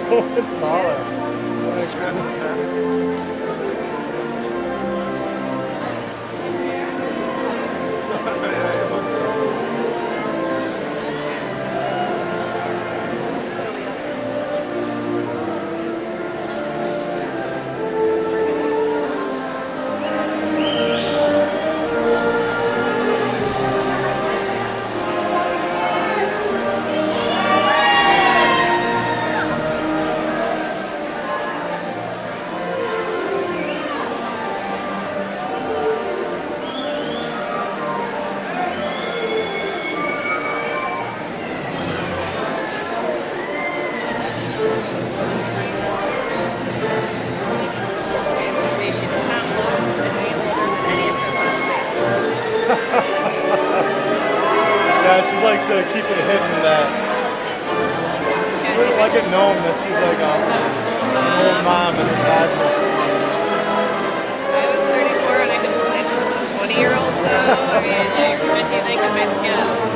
Solid. Scratch his head. Yeah, she likes keeping it hidden that. We don't like it known that she's like an old mom in her closet. I was 34 and I could play with some 20-year-olds though. I mean, like, what do you think of my skin?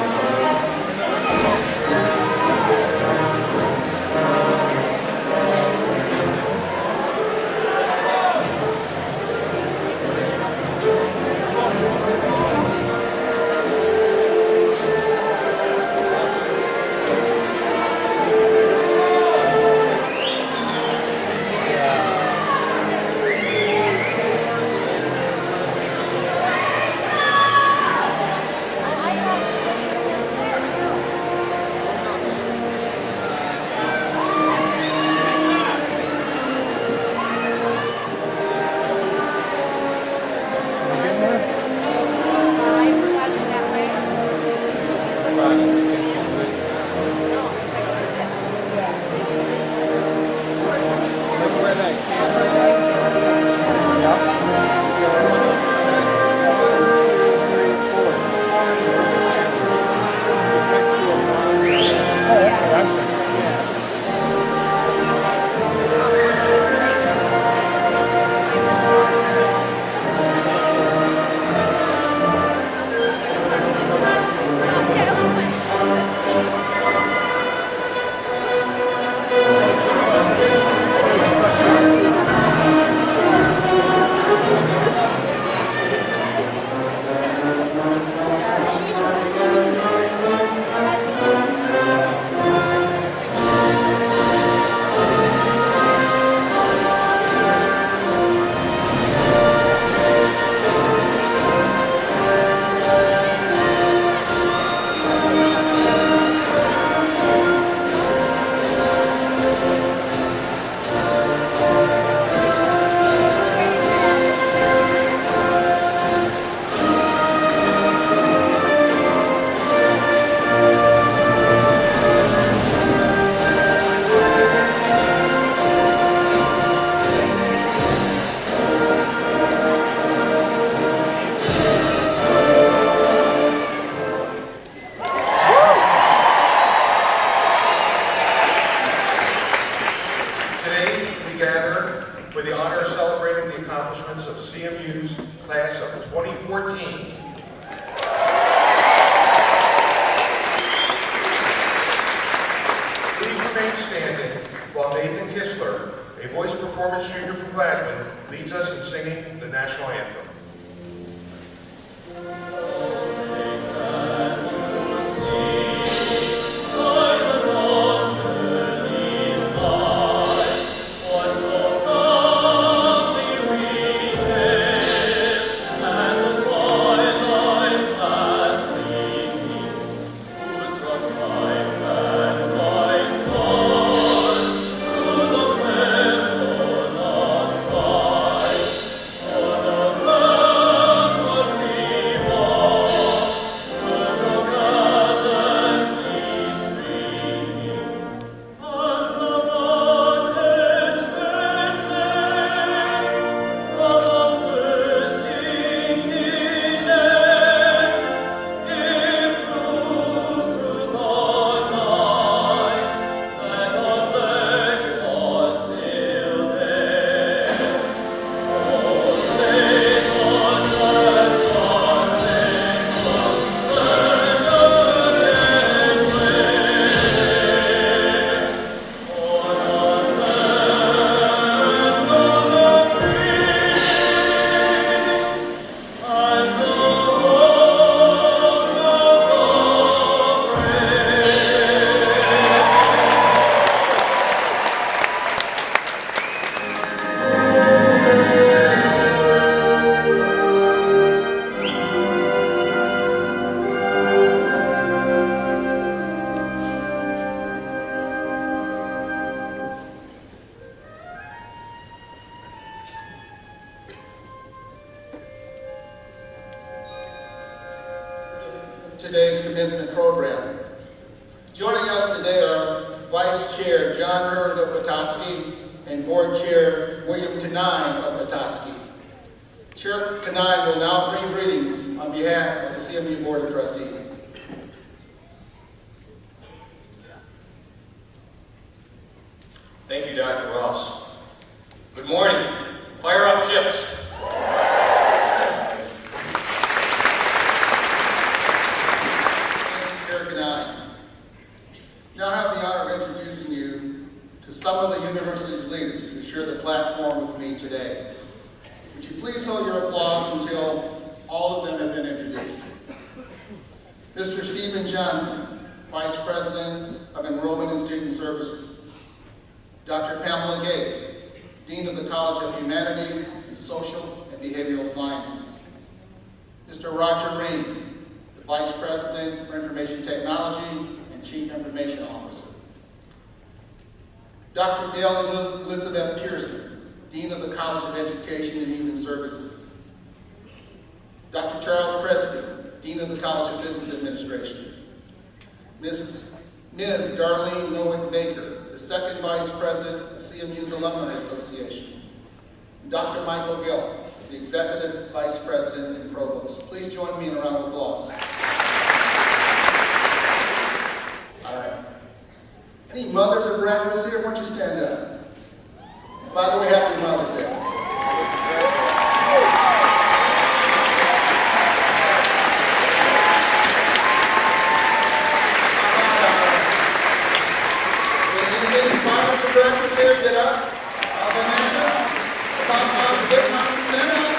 for the honor of celebrating the accomplishments of CMU's class of 2014. Please remain standing while Nathan Kistler, a voice performance junior from Gladwin, leads us in singing the national anthem. Oh, today's commencement program. Joining us today are Vice Chair John Hurd of Petoskey and Board Chair William Kanine of Petoskey. Chair Kanine will now bring greetings on behalf of the CMU Board of Trustees. Thank you, Dr. Ross. Good morning. Fire up chips. Thank you, Chair Kanine. Now I have the honor of introducing you to some of the university's leaders who share the platform with me today. Would you please hold your applause until all of them have been introduced. Mr. Stephen Johnson, Vice President of Enrollment and Student Services. Dr. Pamela Gates, Dean of the College of Humanities and Social and Behavioral Sciences. Mr. Roger Ream, the Vice President for Information Technology and Chief Information Officer. Dr. Dale Elizabeth Pearson, Dean of the College of Education and Human Services. Dr. Charles Crespi, Dean of the College of Business Administration. Ms. Darlene Nowick Baker, the Second Vice President of CMU's Alumni Association. And Dr. Michael Gill, the Executive Vice President and Provost. Please join me in a round of applause. All right. Any mothers or graduates here? Why don't you stand up? By the way, happy Mother's Day. Breakfast here, get up. Bananas, pom-poms, big moms, stand up.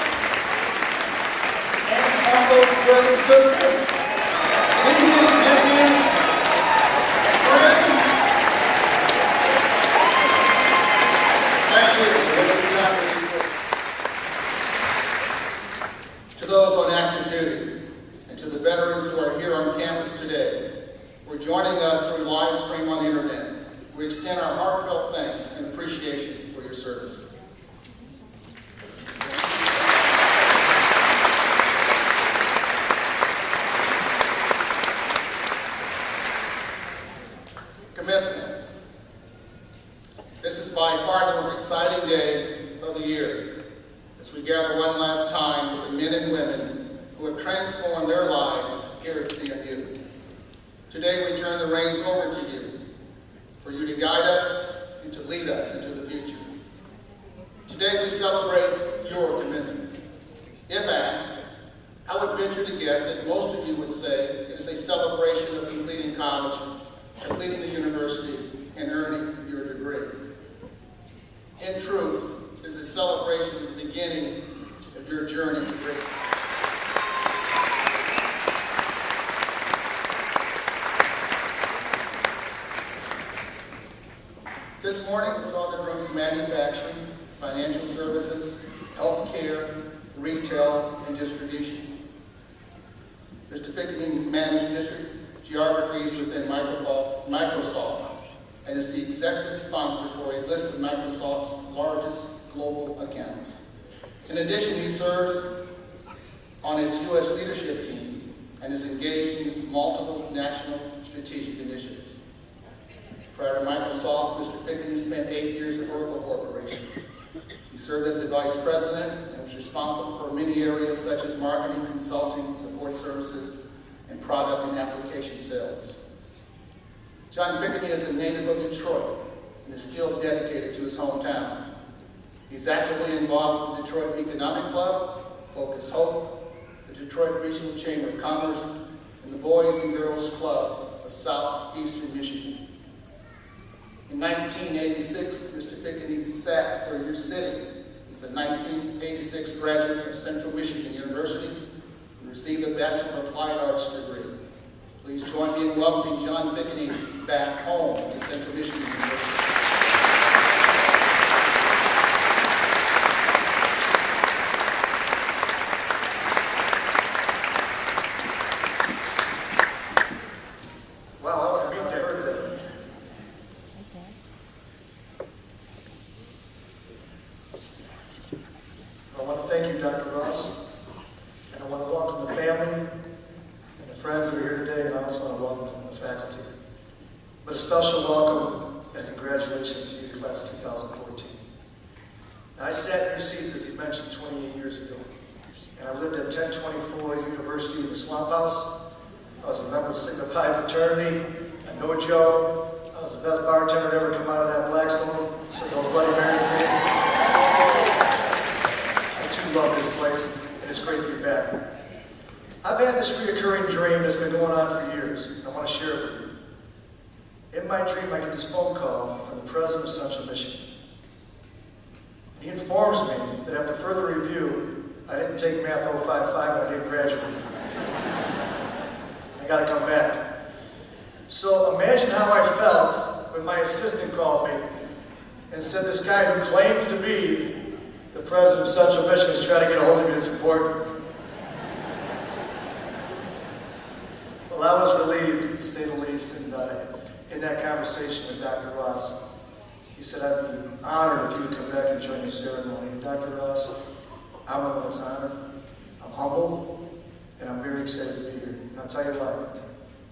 Aunts, uncles, brothers, sisters, nieces, nephews, friends. Thank you. To those on active duty and to the veterans who are here on campus today, who are joining us through live stream on the internet, we extend our heartfelt thanks and appreciation for your service. Commencement. This is by far the most exciting day of the year as we gather one last time with the men and women who have transformed their lives here at CMU. Today we turn the reins over to you, for you to guide us and to lead us into the future. Today we celebrate your commencement. If asked, I would venture to guess that most of you would say it is a celebration of completing college, completing the university, and earning your degree. In truth, it is a celebration of the beginning of your journey to greatness. This morning, we saw the groups manufacturing, financial services, healthcare, retail, and distribution. Mr. Fikany managed district geographies within Microsoft and is the executive sponsor for a list of Microsoft's largest global accounts. In addition, he serves on its U.S. leadership team and is engaged in its multiple national strategic initiatives. Prior to Microsoft, Mr. Fikany spent 8 years at Oracle Corporation. He served as a vice president and was responsible for many areas such as marketing, consulting, support services, and product and application sales. John Fikany is a native of Detroit and is still dedicated to his hometown. He's actively involved with the Detroit Economic Club, Focus Hope, the Detroit Regional Chamber of Commerce, and the Boys and Girls Club of Southeastern Michigan. In 1986, Mr. Fikany sat where you're sitting. He's a 1986 graduate of Central Michigan University and received a Bachelor of Applied Arts degree. Please join me in welcoming John Fikany back home to Central Michigan University. I want to thank you, Dr. Ross, and I want to welcome the family and the friends that are here today. also want to welcome the faculty. But a special welcome and congratulations to you, class of 2014. Now, I sat in your seats, as he mentioned, 28 years ago. And I lived at 1024 University in the Swamp House. I was a member of Sigma Pi fraternity. I know Joe. I was the best bartender to ever come out of that Blackstone. So those Bloody Marys to you. I too love this place, and it's great to be back. I've had this reoccurring dream that's been going on for years. I want to share it with you. In my dream, I get this phone call from the president of Central Michigan. He informs me that after further review, I didn't take Math 055 and I didn't graduate. I got to come back. So imagine how I felt when my assistant called me and said this guy who claims to be the president of Central Michigan is trying to get a hold of me to support me. Well, I was relieved, to say the least, and in that conversation with Dr. Ross, he said, I'd be honored if you would come back and join the ceremony. And Dr. Ross, I'm the one that's honored. I'm humbled, and I'm very excited to be here. And I'll tell you why.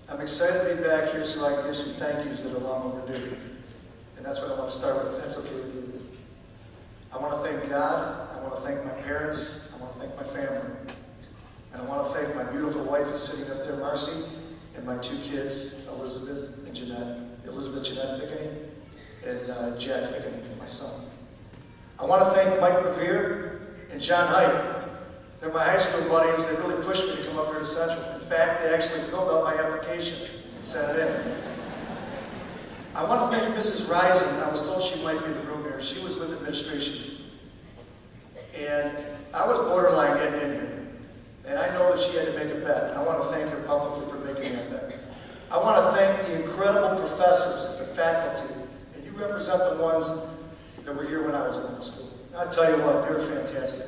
I'm excited to be back here so I can give some thank yous that are long overdue. And that's what I want to start with, if that's okay with you. I want to thank God. I want to thank my parents. I want to thank my family. And I want to thank my beautiful wife who's sitting up there, Marcy, and my two kids, Elizabeth Jeanette Fikany, and Jack Fikany, my son. I want to thank Mike Revere and John Height. They're my high school buddies. They really pushed me to come up here to Central. In fact, they actually filled out my application and sent it in. I want to thank Mrs. Risen. I was told she might be in the room here. She was with administrations. And I was borderline getting in here. And I know that she had to make a bet. I want to thank her publicly for making that bet. I want to thank the incredible professors, the faculty, and you represent the ones that were here when I was in middle school. And I'll tell you what, they were fantastic.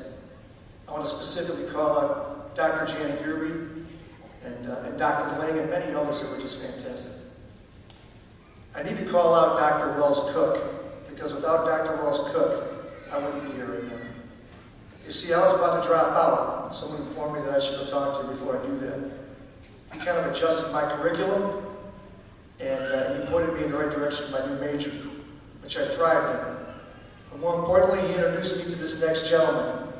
I want to specifically call out Dr. Janet Gerby and Dr. Lang and many others that were just fantastic. I need to call out Dr. Wells Cook, because without Dr. Wells Cook, I wouldn't be here right now. You see, I was about to drop out. Someone informed me that I should go talk to you before I do that. He kind of adjusted my curriculum, and he pointed me in the right direction with my new major, which I thrived in. But more importantly, he introduced me to this next gentleman.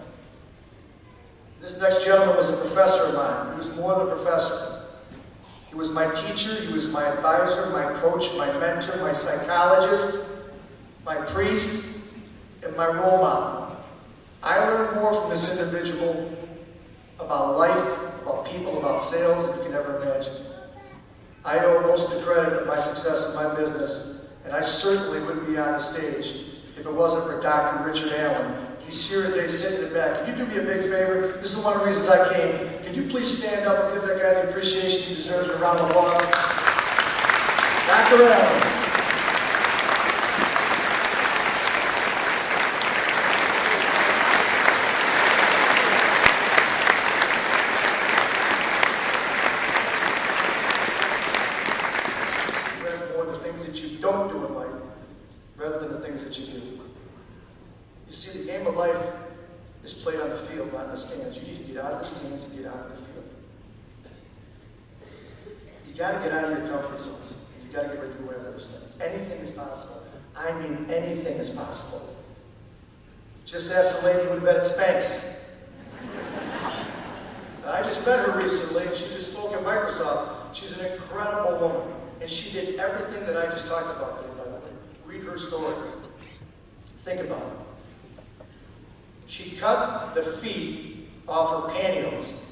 This next gentleman was a professor of mine. He was more than a professor. He was my teacher, he was my advisor, my coach, my mentor, my psychologist, my priest, and my role model. I learned more from this individual about life, about people, about sales than you can ever imagine. I owe most of the credit of my success in my business, and I certainly wouldn't be on the stage if it wasn't for Dr. Richard Allen. He's here today, sitting in the back. Can you do me a big favor? This is one of the reasons I came. Can you please stand up and give that guy the appreciation he deserves, a round of applause? Dr. Allen. More the things that you don't do in life, rather than the things that you do. You see, the game of life is played on the field, not in the stands. You need to get out of the stands and get out of the field. You got to get out of your comfort zones. You got to get ready to go after this thing. Anything is possible. I mean, anything is possible. Just ask the lady who invented Spanx. And I just met her recently, and she just spoke at Microsoft. She's an incredible woman. And she did everything that I just talked about today, by the way. Read her story. Think about it. She cut the feet off her pantyhose.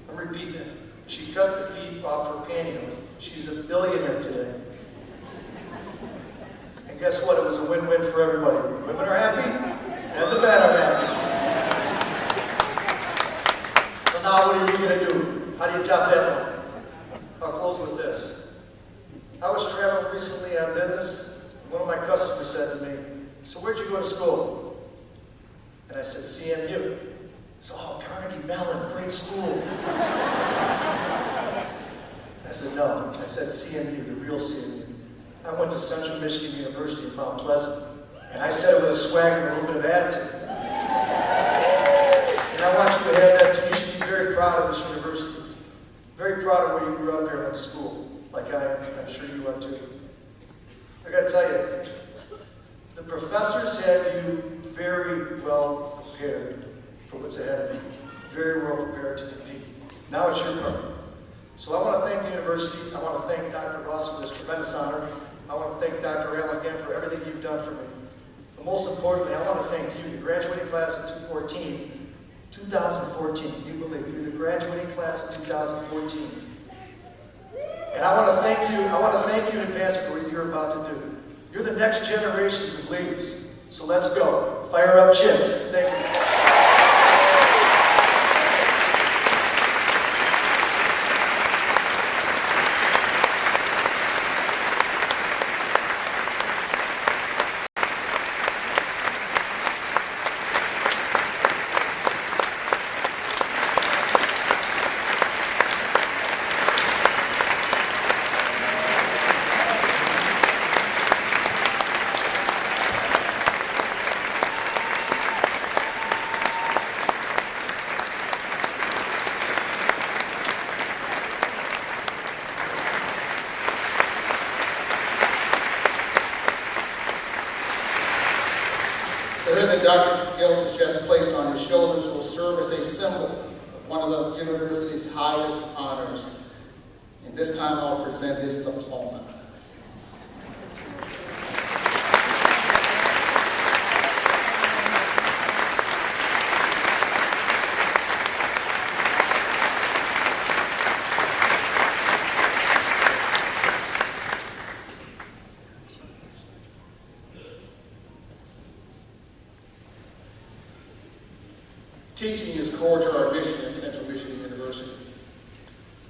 Let me repeat that. She cut the feet off her pantyhose. She's a billionaire today. And guess what? It was a win-win for everybody. The women are happy, and the men are happy. So now what are you going to do? How do you top that one? I'll close with this. I was traveling recently on business, and one of my customers said to me, "So where'd you go to school?" And I said, "CMU." So, "Oh, Carnegie Mellon, great school." I said, "No." I said, "CMU, the real CMU." I went to Central Michigan University in Mount Pleasant. And I said it with a swag and a little bit of attitude. And I want you to have that too. You should be very proud of this university. Very proud of where you grew up here and went to school, like I am. I'm sure you are too. I gotta tell you, the professors have you very well prepared for what's ahead of you. Very well prepared to compete. Now it's your turn. So I want to thank the university. I want to thank Dr. Ross for this tremendous honor. I want to thank Dr. Allen again for everything you've done for me. But most importantly, I want to thank you, the graduating class of 2014. Can you believe it? You're the graduating class of 2014. And I want to thank you in advance for what you're about to do. You're the next generations of leaders. So let's go. Fire up chips. Thank you. The hood that Dr. Gelt has just placed on his shoulders will serve as a symbol of one of the university's highest honors. And this time I'll present his diploma. Teaching is core to our mission at Central Michigan University.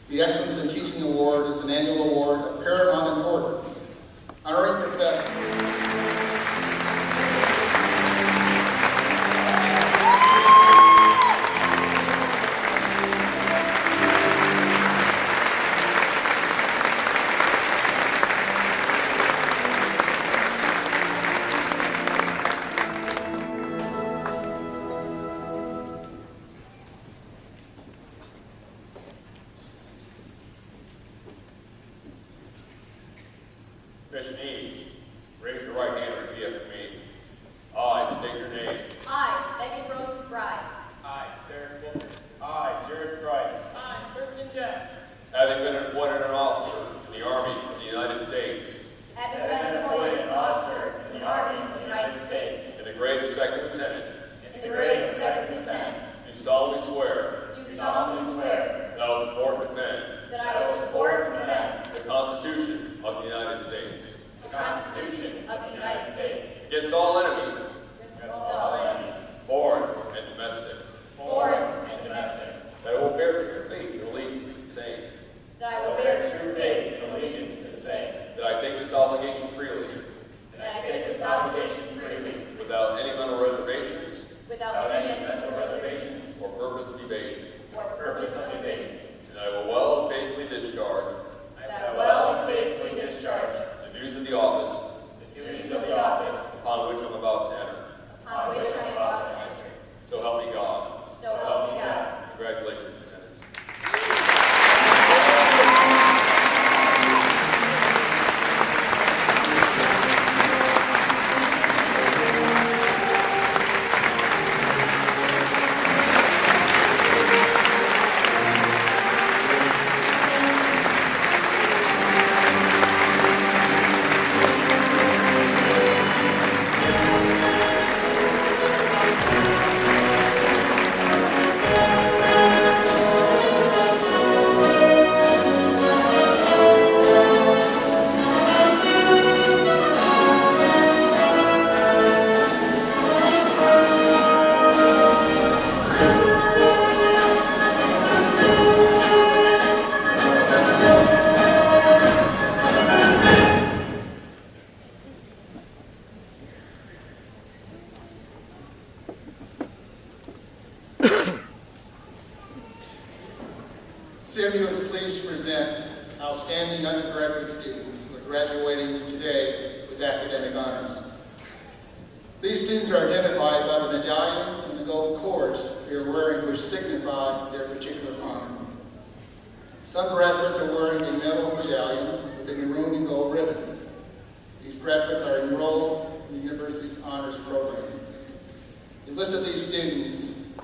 The Excellence in Teaching Award is an annual award of paramount importance, honoring professors. Christian, raise your right hand and repeat after me. I state your name. I, Megan Rose McBride. I, Derek Booker. I, Jared Price. I, Kristen Jess. Having been appointed an officer in the Army of the United States, Having been appointed an officer in the Army of the United States, in the grade of second lieutenant, in the grade of second lieutenant, do solemnly swear do solemnly swear that I will support and defend that I will support and defend the Constitution of the United States the Constitution of the United States against all enemies, against all enemies, foreign and domestic, foreign and domestic, that I will bear true faith and allegiance to the same, that I will bear true faith and allegiance to the same, that I take this obligation freely, that I take this obligation freely, without any mental reservations without any mental reservations or purpose of evasion, or purpose of evasion, and I will well and faithfully discharge that I will and faithfully discharge the duties of the office the duties of the office upon which I'm about to enter. upon which I am about to enter. So help me God. So help me God. Congratulations, lieutenants. CMU is pleased to present outstanding undergraduate students who are graduating today with academic honors. These students are identified by the medallions and the gold cords they are wearing, which signify their particular honor. Some graduates are wearing a medal medallion with a maroon and gold ribbon. These graduates are enrolled in the university's honors program. The list of these students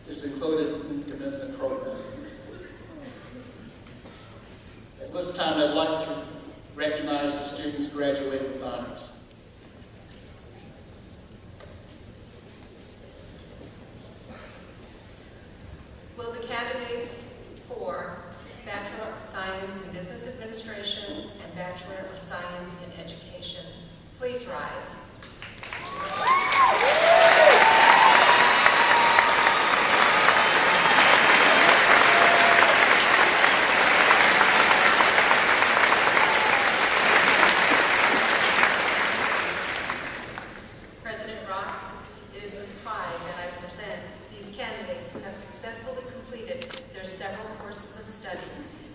is included in the commencement program. At this time, I'd like to recognize the students graduating with honors. Will the candidates for Bachelor of Science in Business Administration and Bachelor of Science in Education please rise? President Ross, it is with pride that I present these candidates who have successfully completed their several courses of study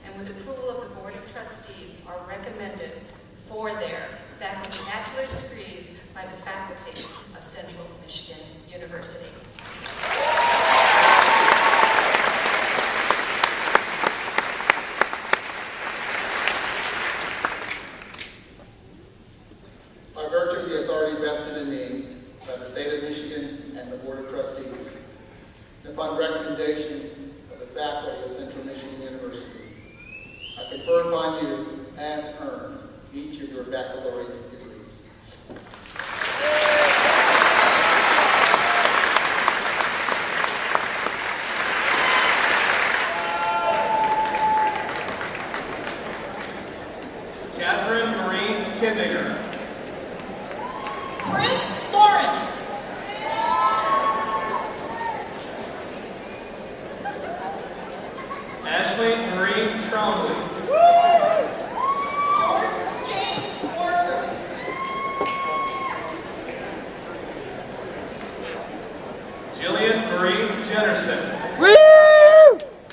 and with approval of the Board of Trustees are recommended for their bachelor's degrees by the faculty of Central Michigan University. By virtue of the authority vested in me by the State of Michigan and the Board of Trustees, and upon recommendation of the faculty of Central Michigan University, I confer upon you, as earned, each of your baccalaureate degrees. Catherine Marie Kindinger. Chris Lawrence. Ashley Marie Trombley. Jordan James Walker. Jillian Marie Jennerson.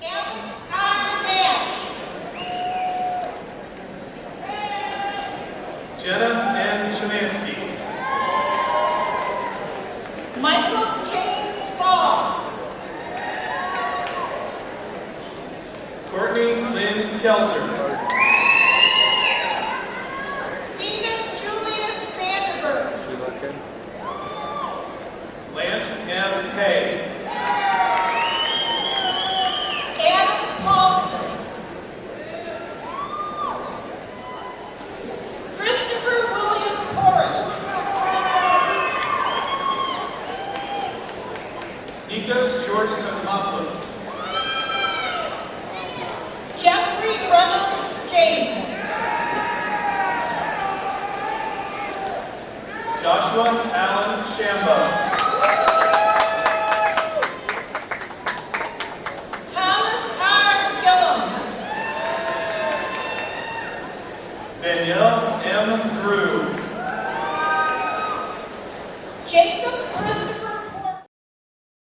Alex R. Nash. Jenna N. Shemansky. Michael James Ball. Courtney Lynn Kelser. Stephen Julius Vanderberg. Lance M. Hay. Adam Paulson. Christopher William Corrin. Nikos George Kosmopoulos. Jeffrey Reynolds James. Joshua Allen Shambo. Thomas R. Gillum. Danielle M. Grew.